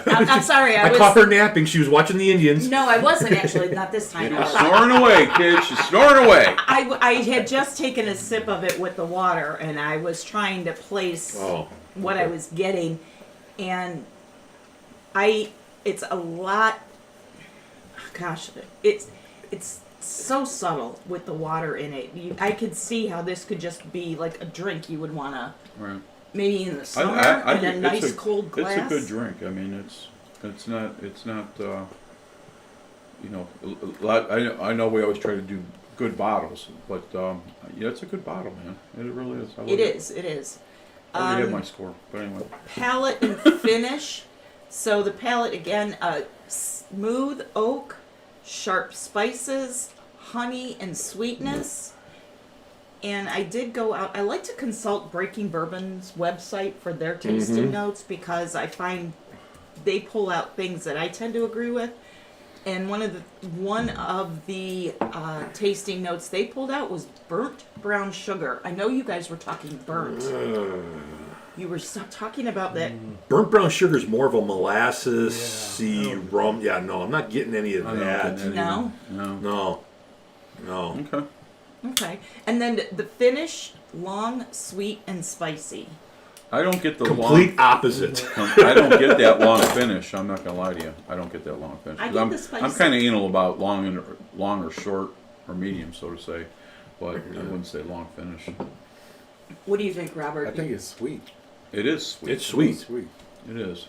sorry. I caught her napping. She was watching the Indians. No, I wasn't actually. Not this time. She's snoring away, kid. She's snoring away. I had just taken a sip of it with the water, and I was trying to place what I was getting, and it's a lot. Gosh, it's so subtle with the water in it. I could see how this could just be like a drink you would want to Right. maybe in the summer I in a think nice cold glass. It's a good drink. I mean, it's not. A lot. I know we always try to do good bottles, but yeah, it's a good bottle, man. It really is. It is. It is. I already have my score, but anyway. Palate and finish. So the palate again, smooth oak, sharp spices, honey and sweetness. And I did go out. I like to consult Breaking Bourbon's website for their tasting notes because I find they pull out things that I tend to agree with. And one of the tasting notes they pulled out was burnt brown sugar. I know you guys were talking burnt. You were talking about that. Burnt brown sugar is more of a molasses-y rum. Yeah, no, I'm not getting any of I'm not that. getting No? No. No. Okay. Okay. And then the finish, long, sweet, and spicy. I don't get the Complete opposite. I don't get that long finish. I'm not gonna lie to you. I don't get that long finish. I 'Cause get I'm, the spicy. I'm kind of anal about long or short or medium, so to say, but I wouldn't say long finish. What do you think, Robert? I think it's sweet. It is sweet. It's sweet. Sweet. It is.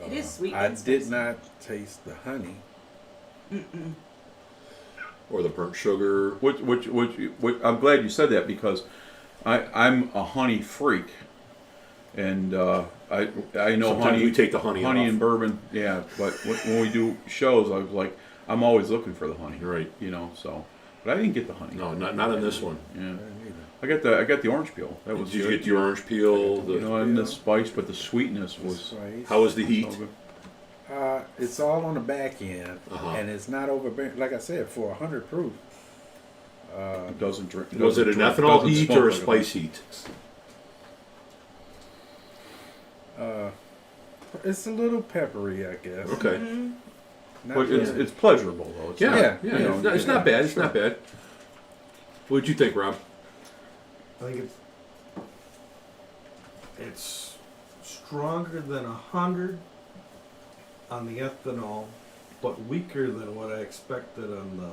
It is sweet. I and did spicy. not taste the honey. Or the burnt sugar. Which I'm glad you said that because I'm a honey freak, and I know Sometimes honey. we take the honey off. and bourbon, yeah. But when we do shows, I was like, I'm always looking for the honey, Right. So, but I didn't get the honey. No, not in this one. Yeah, I got the orange peel. That was Did you good. get the orange peel? And the spice, but the sweetness was How was the heat? so good. It's all on the back end, Uh-huh. and it's not overbearing. Like I said, for 100 proof. It doesn't drink. Was it an doesn't ethanol doesn't heat smoke or a like spice heat? It's a little peppery, I guess. Okay. Not But bad. it's pleasurable though. It's Yeah, not, yeah, you know, it's not bad. It's not bad. What'd you think, Rob? I think it's stronger than 100 on the ethanol, but weaker than what I expected on the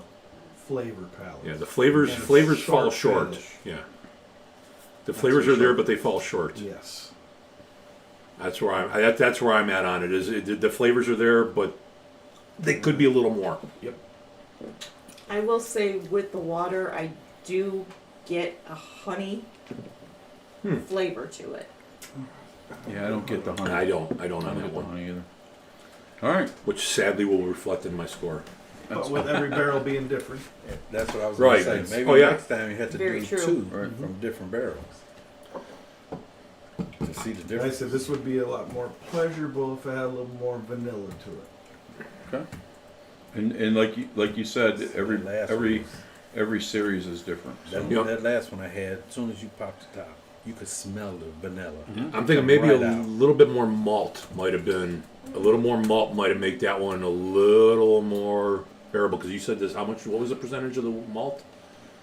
flavor palette. Yeah, the flavors And it's fall short short. finish. Yeah. The flavors for are there, sure. but they fall short. Yes. That's where that's where I'm at on it. The flavors are there, but they could be a little more. Yep. I will say with the water, I do get a honey flavor to it. Yeah, I don't get the honey. I don't I on don't that get the one, honey either. All right. which sadly will reflect in my score. But with every barrel being different. That's what I was Right. going to say. Maybe Oh, yeah. next time you have to Very do true. two Right. from different barrels to see the I difference. said this would be a lot more pleasurable if it had a little more vanilla to it. Okay. And like you said, every That last every one. every series is different. So. That, Yep. that last one I had, as soon as you popped the top, you could smell the vanilla. I'm thinking maybe Right a out. little bit more malt might have been a little more malt might have made that one a little more bearable because you said this. How much? What was the percentage of the malt?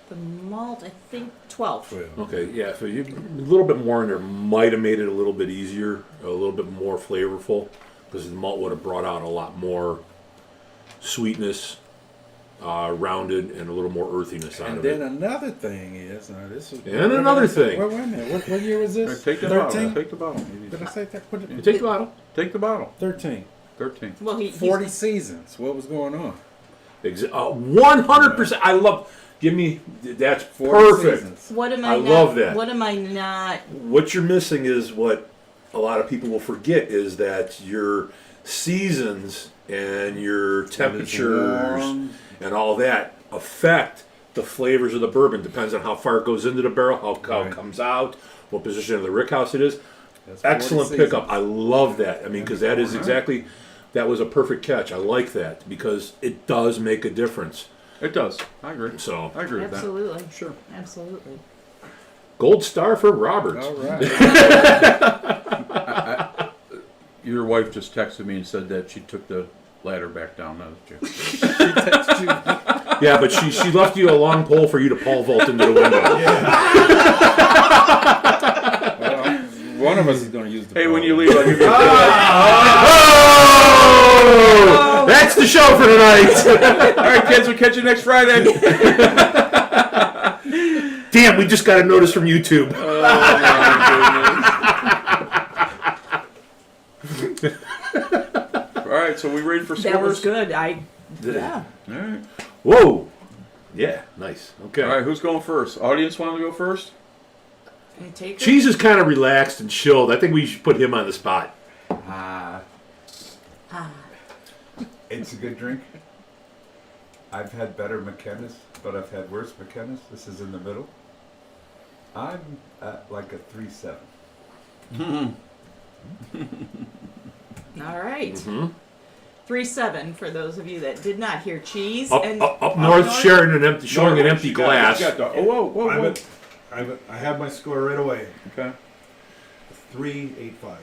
The malt, I think 12. Okay, yeah. So a little bit more in there might have made it a little bit easier, a little bit more flavorful because the malt would have brought out a lot more sweetness, rounded, and a little more earthiness out And of then it. another thing is, this is. And another thing. Wait a minute. What year was All right, this? take the bottle. 13? Take the bottle. Did I say that? What You take the bottle. Take the bottle. 13. 13. Well, he's 40 seasons. What was going on? 100%. I love. Give me. That's 40 perfect. seasons. What am I I, not, love that. What am I not? What you're missing is what a lot of people will forget is that your seasons and your temperatures warm. and all that affect the flavors of the bourbon. Depends on how far it goes into the barrel, how it Right. comes out, what position of the rickhouse it is. That's 40 Excellent seasons. pickup. I love that. I mean, because that is exactly, that was a perfect catch. I like that because it does make a difference. It does. I agree. So, I agree with Absolutely. that. Sure. Absolutely. gold star for Roberts. All right. Your wife just texted me and said that she took the ladder back down. That was you. Text you. Yeah, but she left you a long pole for you to pole vault into the window. Well, one of us is going to use the Hey, when phone. you leave, I'll give you a Oh! That's the show for tonight. All right, kids, we'll catch you next Friday. Damn, we just got a notice from YouTube. All right, so we ready for scores? That was good. Yeah. All right. Whoa. Yeah, nice. Okay. All right, who's going first? Audience want to go first? Can I take it? Cheese is kind of relaxed and chilled. I think we should put him on the spot. It's a good drink. I've had better McKennas, but I've had worse McKennas. This is in the middle. I'm at like a 3.7. All right. Mhm. 3-7 for those of you that did not hear cheese. Up, and up north, sharing an empty, showing an empty glass. Whoa. I have my score right away. Okay. 3.85.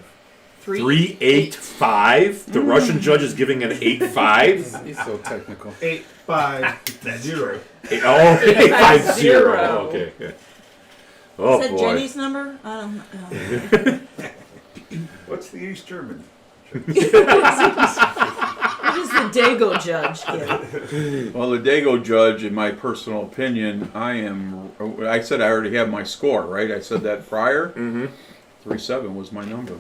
3.85. The Russian judge is giving an 8.5. He's so technical. 8.50. 8.50. Okay. Oh Is that boy. Jenny's number? I don't know. What's the East German? What does the Dago judge get? Well, the Dago judge, in my personal opinion, I said I already have my score, right? I said that prior. Mm-hmm. 3.7 was my number.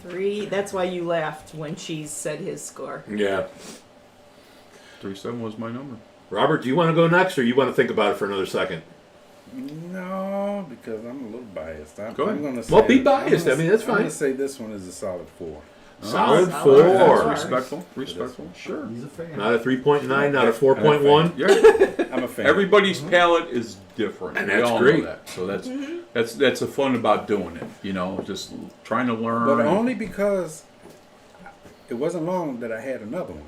3. That's why you laughed when Cheese said his score. Yeah. 3.7 was my number. Robert, do you want to go next, or you want to think about it for another second? No, because I'm a little biased. Go ahead. I'm gonna say, Well, be biased. I'm gonna- I mean, that's I'm fine. going to say this one is a solid 4. Solid Solid. 4. That's Respectful. Respectful. Sure. He's a fan. Not a 3.9, not a 4.1. Yeah. I'm a fan. Everybody's palate is different. And We that's all great. know that. So that's the fun about doing it. You know, just trying to learn. But only because it wasn't long that I had another one.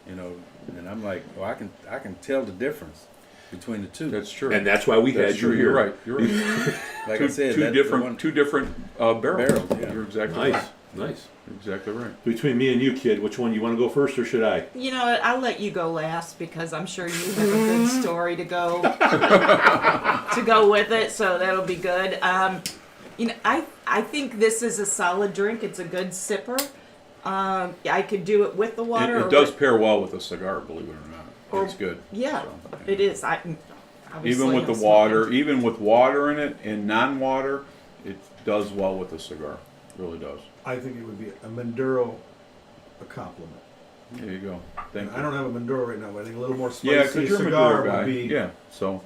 You know, and I'm like, well, I can tell the difference between the two. That's true. And that's why we That's had you true. here. You're right. You're right. Like I said, two that- different the one- two different barrels. Barrels, yeah. You're exactly Nice, right. nice. You're exactly right. Between me and you, kid, which one you want to go first, or should I? You know what? I'll let you go last because I'm sure you have a good story to go to go with it, so that'll be good. You know, I think this is a solid drink. It's a good sipper. I could do it with the water. It or does with- pair well with a cigar, believe it or not. Or- It's good. Yeah, So, it is. Obviously Even with I'm the water, smoking. even with water in it and non-water, it does well with a cigar. It really does. I think it would be a Maduro a compliment. There you go. Thank you. I don't have a Maduro right now, but I think a little more Yeah, spicy because you're a cigar Maduro guy. would be. Yeah, so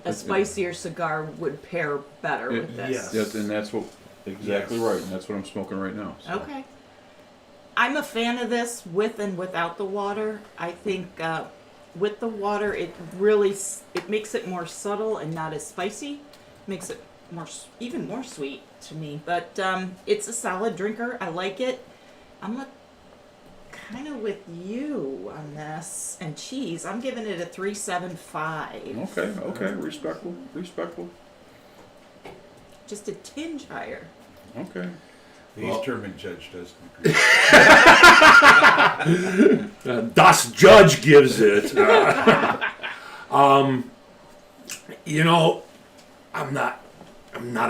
A spicier cigar would pair better It- with this. yes. that's, and that's what exactly Yes. right, and that's what I'm smoking right now. So. Okay. I'm a fan of this with and without the water. I think with the water, it really it makes it more subtle and not as spicy. Makes it even more sweet to me. But it's a solid drinker. I like it. I'm kind of with you on this. And cheese, I'm giving it a 3.75. Okay, respectful. Just a tinge higher. Okay. The Well- German judge does agree. Das Judge gives it. You know, I'm not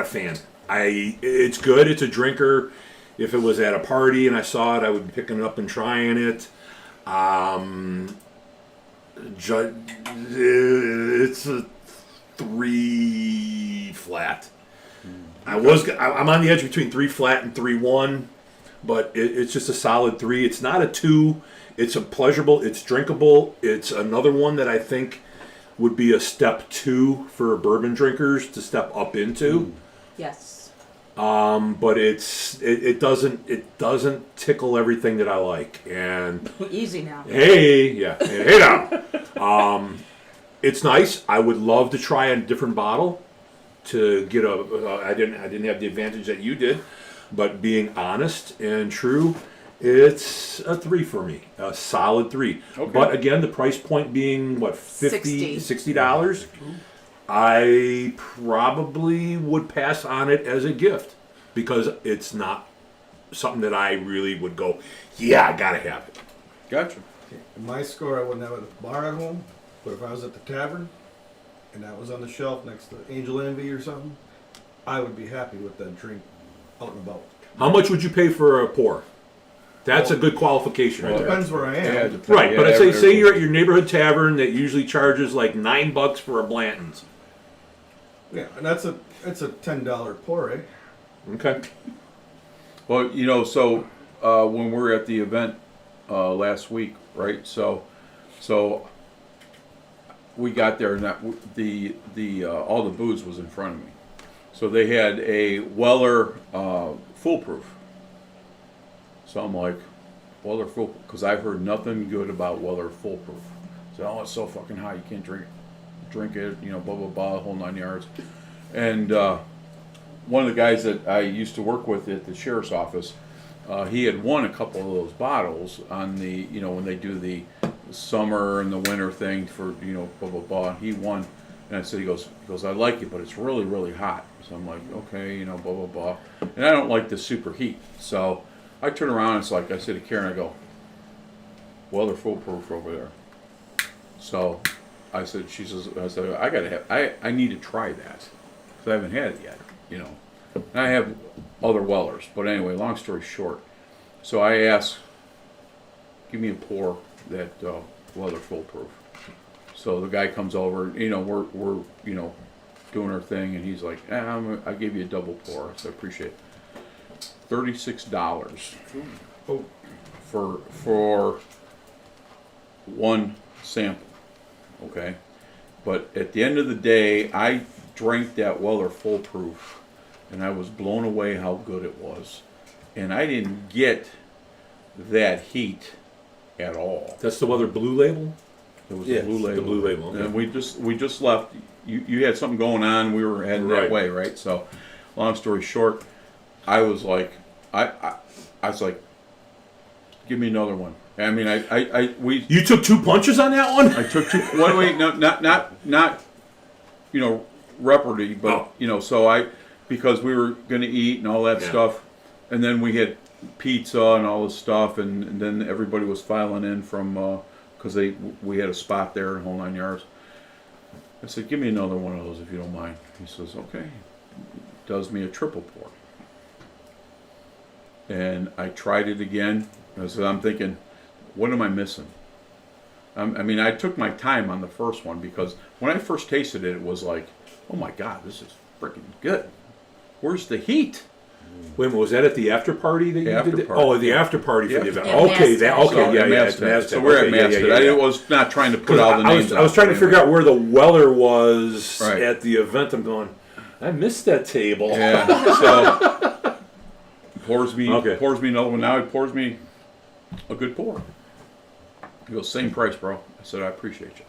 a fan. It's good. It's a drinker. If it was at a party and I saw it, I would be picking it up and trying it. It's a 3 flat. I'm on the edge between 3 flat and 3.1, but it's just a solid 3. It's not a 2. It's a pleasurable. It's drinkable. It's another one that I think would be a step 2 for bourbon drinkers to step up into. Yes. But it doesn't tickle everything that I like. And Easy now. hey now. It's nice. I would love to try a different bottle to get I didn't have the advantage that you did, but being honest and true, it's a 3 for me, a solid 3. Okay. But again, the price point being what, $60. I probably would pass on it as a gift because it's not something that I really would go, yeah, I gotta have it. Gotcha. In my score, I wouldn't have it at the bar at home, but if I was at the tavern and that was on the shelf next to Angel Envy or something, I would be happy with that drink out and about. How much would you pay for a pour? That's a good qualification right It there. depends where I am. Yeah, it depends. Right, Yeah, but I say every- you're at your neighborhood tavern that usually charges like $9 for a Blanton's. Yeah, and it's a $10 pour, eh? Okay. Well, so when we were at the event last week, right? So we got there, and all the booze was in front of me. So they had a Weller foolproof. So I'm like, Weller foolproof, because I've heard nothing good about Weller foolproof. So it's so fucking high, you can't drink it, blah blah blah, the whole 9 yards. And one of the guys that I used to work with at the sheriff's office, he had won a couple of those bottles on the, when they do the summer and the winter thing for, blah, blah, blah. He won. And I said, he goes, I like it, but it's really, really hot. So I'm like, okay, blah, blah, blah. And I don't like the super heat. So I turn around and it's like, I said to Karen, I go, well, they're foolproof over there. So I said, I gotta have, I need to try that. Because I haven't had it yet, And I have other Wellers. But anyway, long story short. So I asked, give me a pour that Weller foolproof. So the guy comes over, we're doing our thing, and he's like, I gave you a double pour. So I appreciate it. $36 for one sample. Okay, but at the end of the day, I drank that Weller foolproof, and I was blown away how good it was, and I didn't get that heat at all. That's the other blue label? It was Yes, the blue label. the blue label, okay. And we just left. You had something going on. We were heading Right. that way, right? So, long story short, I was like, I was like, give me another one. I mean, You took 2 punches on that one? I took two. One way, no, not, you know, repartee, but Oh. you know, because we were going to eat and all that Yeah. stuff, and then we had pizza and all this stuff, and then everybody was filing in from because we had a spot there in whole 9 yards. I said, give me another one of those if you don't mind. He says, okay. Does me a triple pour. And I tried it again. I'm thinking, what am I missing? I mean, I took my time on the first one because when I first tasted it, it was like, oh my God, this is freaking good. Where's the heat? Wait a minute, was that at the after party that you After did? party. Oh, the after party for Yeah. the event. Yeah, Okay, Masthead. it's Masthead. So we're at Okay, Masthead. I was not trying to put all the names. I was trying to figure out where the Weller was Right. at the event. I'm going, I missed that table. Yeah. So pours me another one. Now he pours me a good pour. He goes, same price, bro. I said, I appreciate you.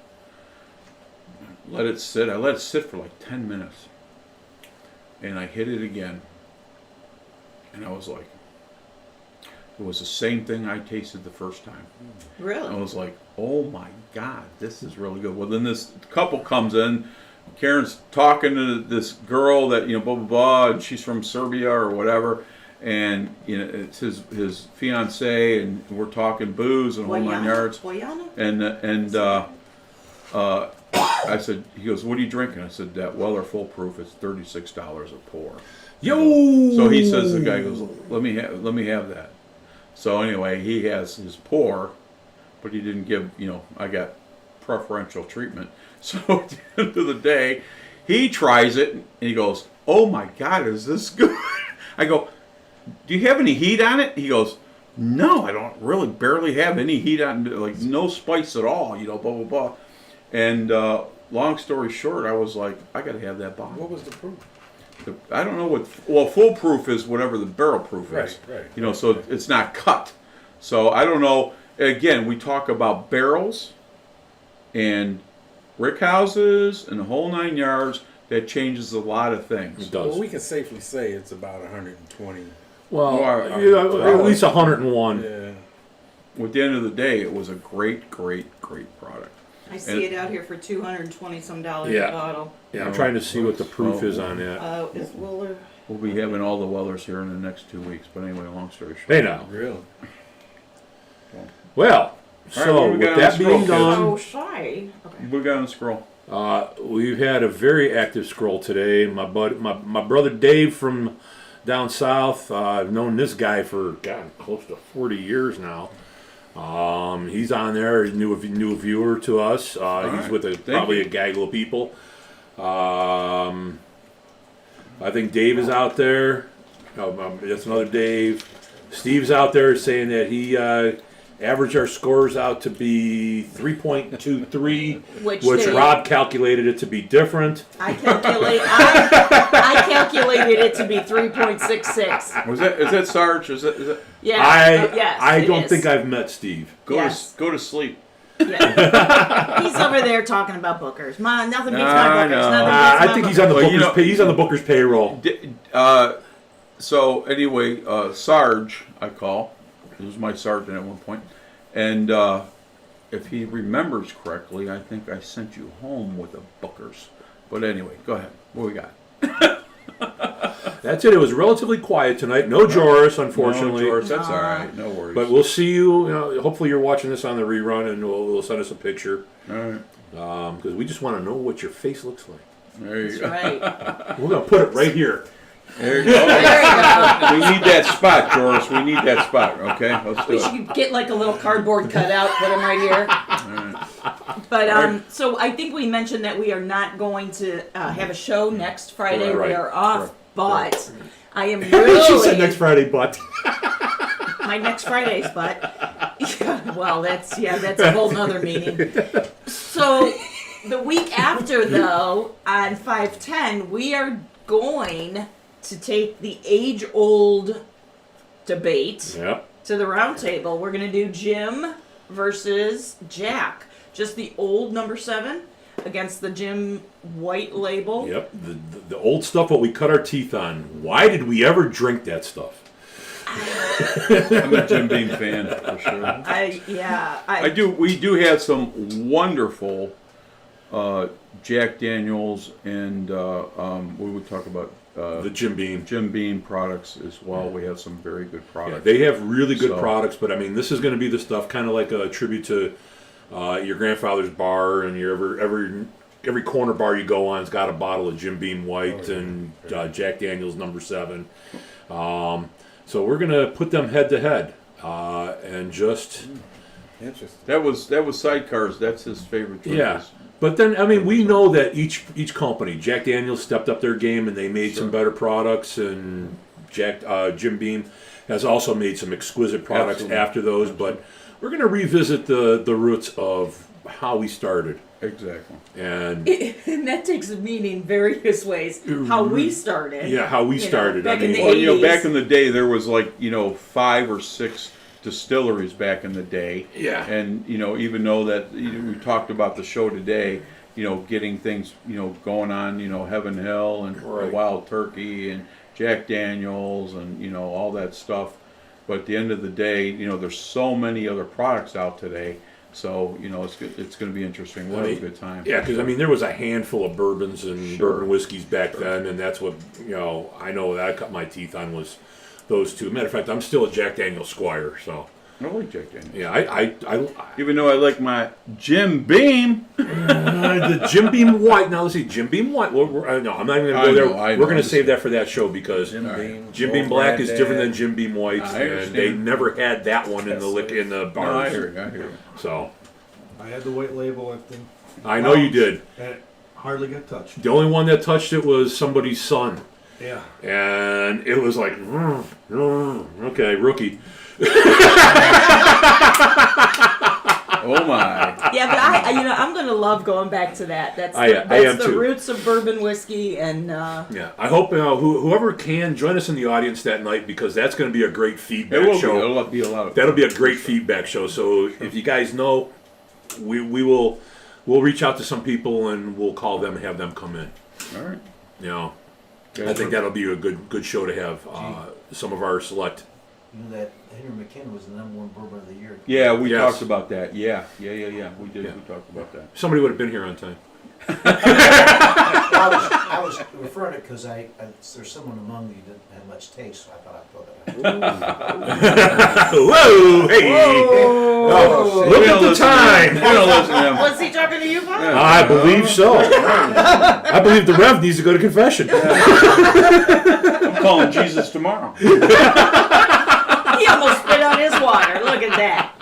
Let it sit. I let it sit for like 10 minutes. And I hit it again. And I was like, it was the same thing I tasted the first time. I Really? was like, oh my God, this is really good. Well, then this couple comes in. Karen's talking to this girl that, you know, blah, blah, blah, and she's from Serbia or whatever. And, you know, it's his fiance, and we're talking booze and whole 9 yards. Boyana? And I said, he goes, what are you drinking? I said, that Weller Full Proof is $36 a pour. Yo! So he says, the guy goes, let me have that. So anyway, he has his pour, but he didn't give, you know, I got preferential treatment. So at the end of the day, he tries it and he goes, oh my God, is this good? I go, do you have any heat on it? He goes, no, I don't really barely have any heat on it, like no spice at all, you know, blah, blah, blah. And long story short, I was like, I got to have that bottle. What was the proof? I don't know what. Well, full proof is whatever the barrel proof is. Right. You know, so it's not cut. So I don't know. Again, we talk about barrels and rick houses and the whole 9 yards. That changes a lot of things. It does. Well, we can safely say it's about 120. Well, Well, at least 101. Yeah. At the end of the day, it was a great product. I see it out here for $220 some dollars Yeah. a bottle. Yeah, I'm trying to see what the proof is on that. Is Willer? We'll be having all the Wellers here in the next 2 weeks. But anyway, long story short. Hey now. Really? Well, so what we with got on that the being scroll, done, Oh, shy. Okay. We got on the scroll. we've had a very active scroll today. My brother Dave from down south. I've known this guy for close to 40 years now. He's on there. He's new viewer to us. He's right. with Thank probably you. a gaggle of people. I think Dave is out there. That's another Dave. Steve's out there saying that he averaged our scores out to be 3.23, Which which they- Rob calculated it to be different. I calculated it to be 3.66. Is that Sarge? Is that Yeah. Yes. I it don't is. think I've met Steve. Yes. go to sleep? Yeah. He's over there talking about bookers. Nothing beats I my bookers. know. Nothing beats I my think he's bookers. on the Well, Booker's you know- he's on the Booker's payroll. So anyway, Sarge, I call. He was my sergeant at one point. And if he remembers correctly, I think I sent you home with the Bookers. But anyway, go ahead. What we got? That's it. It was relatively quiet tonight. No Joris, unfortunately. No, George, that's all right. No worries. But we'll see you. Hopefully, you're watching this on the rerun, and we'll send us a picture all right. because we just want to know what your face looks like. There you That's go. right. We're gonna put it right here. There you go. There you go. We need that spot, Joris. We need that spot. Okay, let's do We it. should get like a little cardboard cutout, put him right here. But so I think we mentioned that we are not going to have a show next Friday. Right. We are off, Right. but I am She said really next Friday, but my next Friday's but. Yeah, well, that's a whole nother meaning. So the week after, though, on 5/10, we are going to take the age-old debate yeah. to the round table. We're going to do Jim versus Jack. Just the old number 7 against the Jim white label. Yep, the old stuff what we cut our teeth on. Why did we ever drink that stuff? I'm a Jim Beam fan for sure. We do have some wonderful Jack Daniels and what would we talk about? The Jim Beam. Jim Beam products as well. We have some very good products. Yeah, they have really good products, but I mean, this is going to be the stuff kind of like a tribute to your grandfather's bar, and your every corner bar you go on has got a bottle of Jim Beam White and Jack Daniels No. 7. So we're going to put them head to head and just. Interesting. That was Sidecars. That's his favorite drink. Yeah. But then, I mean, we know that each company, Jack Daniels stepped up their game and they made some better products, and Jim Beam has also made some exquisite products after those. But we're going to revisit the roots of how we started. Exactly. And that takes meaning various ways. How we started. Yeah, how we started. Back in the 80s. Back in the day, there was 5 or 6 distilleries back in the day. Yeah. And even though that we talked about the show today, getting things going on, Heaven Hill and Wild Turkey and Jack Daniels and all that stuff. But at the end of the day, there's so many other products out today. So it's going to be interesting. We'll have a good time. Yeah, because I mean there was a handful of bourbons and bourbon whiskeys back then, and that's what I know that I cut my teeth on was those two. Matter of fact, I'm still a Jack Daniel's Squire, so. I like Jack Daniels. Yeah, I even though I like my Jim Beam. The Jim Beam White. Now let's see, Jim Beam White. No, I'm not even going to go there. We're going to save that for that show because Jim Beam Black is different than Jim Beam White, and they never had that one in the bars. No, I hear you. So. I had the white label at the. I know you did. And it hardly got touched. The only one that touched it was somebody's son. Yeah. And it was like, okay, rookie. Oh my! Yeah, but I'm gonna love going back to that. That's the roots of bourbon whiskey, and yeah, I hope whoever can join us in the audience that night, because that's going to be a great feedback show. It'll be a lot of. That'll be a great feedback show. So if you guys know, we'll reach out to some people and we'll call them and have them come in. All right. I think that'll be a good show to have some of our select. You know that Henry McKenna was the #1 bourbon of the year. Yeah, we talked about that. Yeah. We did. Yeah. We talked about that. Somebody would have been here on time. I was referring to it because there's someone among you that had much taste, so I thought I'd throw that out. Whoa! Hey! Whoa. Look at the time! Was he talking to you, Bob? I believe so. I believe the Rev needs to go to confession. I'm calling Jesus tomorrow. He almost spit out his water. Look at that.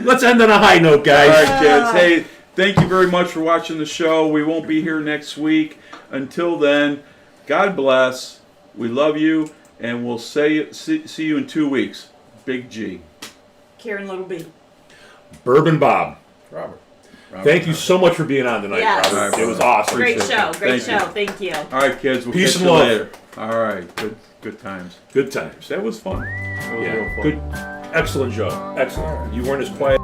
Let's end on a high note, guys. All right, kids. Hey, thank you very much for watching the show. We won't be here next week. Until then, God bless. We love you, and we'll see you in 2 weeks. Big G. Karen Little B. Bourbon Bob. Robert. Thank you so much for being on tonight, Yes. Robert. It was awesome. Great show. Great show. Thank Thank you. All right, kids. We'll Peace catch and you love. later. All right. Good times. Good times. That was fun. That was real fun. Good. Excellent job. Excellent. You weren't as quiet.